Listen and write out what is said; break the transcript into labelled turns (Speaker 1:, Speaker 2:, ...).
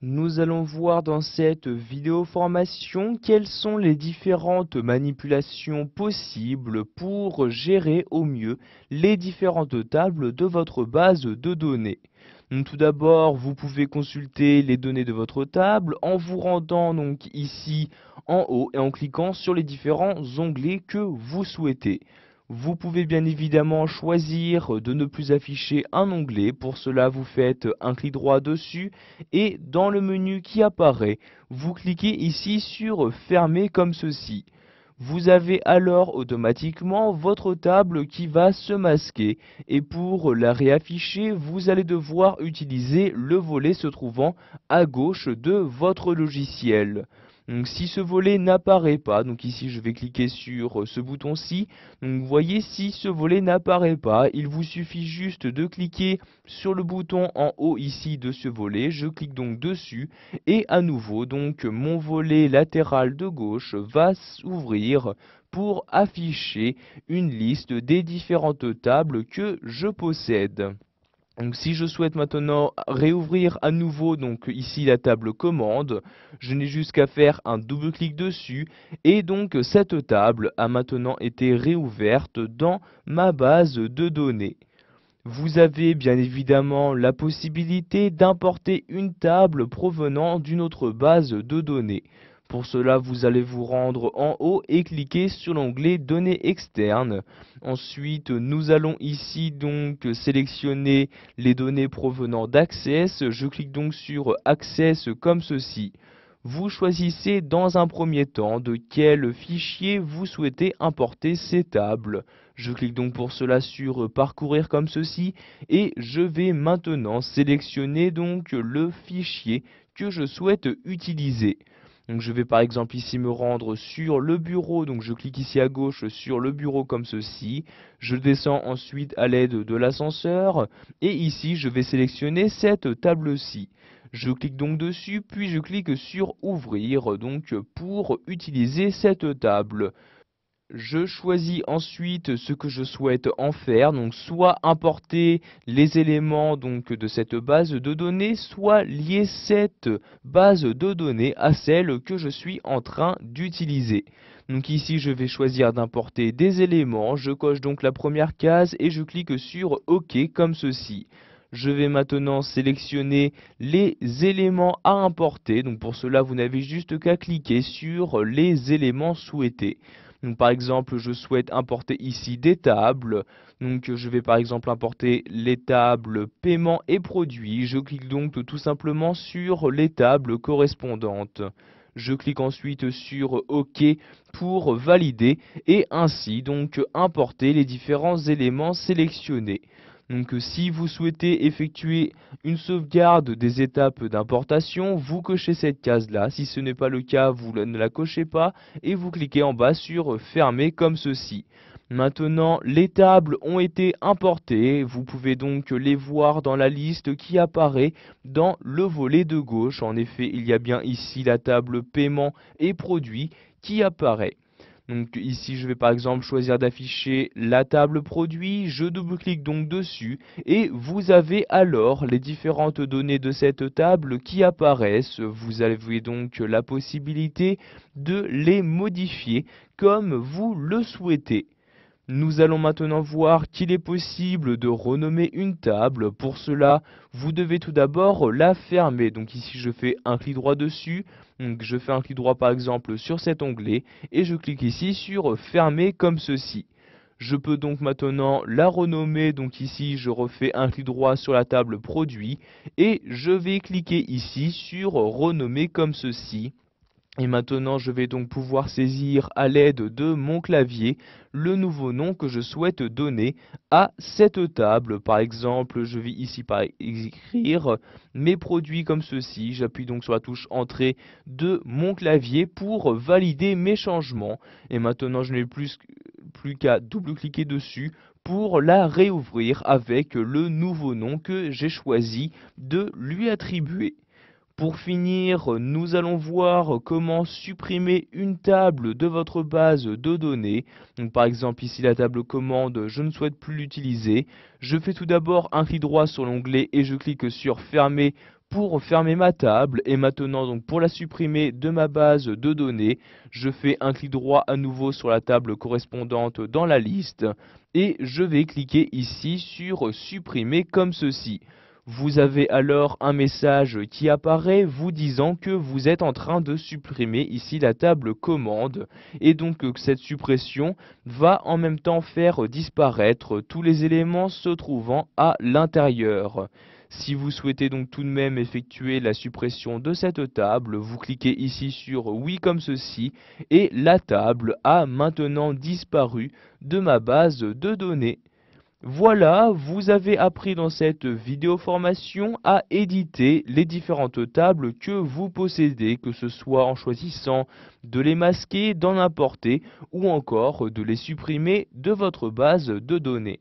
Speaker 1: Nous allons voir dans cette vidéo formation quelles sont les différentes manipulations possibles pour gérer au mieux les différentes tables de votre base de données. Donc, tout d'abord, vous pouvez consulter les données de votre table en vous rendant donc ici en haut et en cliquant sur les différents onglets que vous souhaitez. Vous pouvez bien évidemment choisir de ne plus afficher un onglet. Pour cela, vous faites un clic droit dessus et dans le menu qui apparaît, vous cliquez ici sur Fermer comme ceci. Vous avez alors automatiquement votre table qui va se masquer et pour la réafficher, vous allez devoir utiliser le volet se trouvant à gauche de votre logiciel. Donc, si ce volet n'apparaît pas, donc ici je vais cliquer sur ce bouton-ci, donc vous voyez si ce volet n'apparaît pas, il vous suffit juste de cliquer sur le bouton en haut ici de ce volet, je clique donc dessus et à nouveau donc mon volet latéral de gauche va s'ouvrir pour afficher une liste des différentes tables que je possède. Donc si je souhaite maintenant réouvrir à nouveau donc ici la table commande, je n'ai juste qu'à faire un double clic dessus et donc cette table a maintenant été réouverte dans ma base de données. Vous avez bien évidemment la possibilité d'importer une table provenant d'une autre base de données. Pour cela, vous allez vous rendre en haut et cliquer sur l'onglet Données externes. Ensuite, nous allons ici donc sélectionner les données provenant d'Access. Je clique donc sur Access comme ceci. Vous choisissez dans un premier temps de quel fichier vous souhaitez importer ces tables. Je clique donc pour cela sur Parcourir comme ceci et je vais maintenant sélectionner donc le fichier que je souhaite utiliser. Donc je vais par exemple ici me rendre sur le bureau, donc je clique ici à gauche sur le bureau comme ceci. Je descends ensuite à l'aide de l'ascenseur et ici je vais sélectionner cette table-ci. Je clique donc dessus, puis je clique sur Ouvrir donc pour utiliser cette table. Je choisis ensuite ce que je souhaite en faire, donc soit importer les éléments donc de cette base de données, soit lier cette base de données à celle que je suis en train d'utiliser. Donc ici je vais choisir d'importer des éléments, je coche donc la première case et je clique sur OK comme ceci. Je vais maintenant sélectionner les éléments à importer, donc pour cela vous n'avez juste qu'à cliquer sur les éléments souhaités. Donc par exemple, je souhaite importer ici des tables. Donc je vais par exemple importer les tables paiement et produits. Je clique donc tout simplement sur les tables correspondantes. Je clique ensuite sur OK pour valider et ainsi donc importer les différents éléments sélectionnés. Donc si vous souhaitez effectuer une sauvegarde des étapes d'importation, vous cochez cette case-là. Si ce n'est pas le cas, vous ne la cochez pas et vous cliquez en bas sur Fermer comme ceci. Maintenant, les tables ont été importées. Vous pouvez donc les voir dans la liste qui apparaît dans le volet de gauche. En effet, il y a bien ici la table paiement et produits qui apparaît. Donc ici, je vais par exemple choisir d'afficher la table produit, je double-clique donc dessus et vous avez alors les différentes données de cette table qui apparaissent. Vous avez donc la possibilité de les modifier comme vous le souhaitez. Nous allons maintenant voir qu'il est possible de renommer une table. Pour cela, vous devez tout d'abord la fermer. Donc ici, je fais un clic droit dessus. Donc je fais un clic droit par exemple sur cet onglet et je clique ici sur Fermer comme ceci. Je peux donc maintenant la renommer. Donc ici, je refais un clic droit sur la table Produit et je vais cliquer ici sur Renommer comme ceci. Et maintenant, je vais donc pouvoir saisir à l'aide de mon clavier le nouveau nom que je souhaite donner à cette table. Par exemple, je vais ici par écrire mes produits comme ceci. J'appuie donc sur la touche Entrée de mon clavier pour valider mes changements. Et maintenant, je n'ai plus qu'à double-cliquer dessus pour la réouvrir avec le nouveau nom que j'ai choisi de lui attribuer. Pour finir, nous allons voir comment supprimer une table de votre base de données. Donc, par exemple, ici la table commande, je ne souhaite plus l'utiliser. Je fais tout d'abord un clic droit sur l'onglet et je clique sur Fermer pour fermer ma table. Et maintenant, donc, pour la supprimer de ma base de données, je fais un clic droit à nouveau sur la table correspondante dans la liste et je vais cliquer ici sur supprimer comme ceci. Vous avez alors un message qui apparaît vous disant que vous êtes en train de supprimer ici la table commande et donc cette suppression va en même temps faire disparaître tous les éléments se trouvant à l'intérieur. Si vous souhaitez donc tout de même effectuer la suppression de cette table, vous cliquez ici sur oui comme ceci et la table a maintenant disparu de ma base de données. Voilà, vous avez appris dans cette vidéo formation à éditer les différentes tables que vous possédez, que ce soit en choisissant de les masquer, d'en importer ou encore de les supprimer de votre base de données.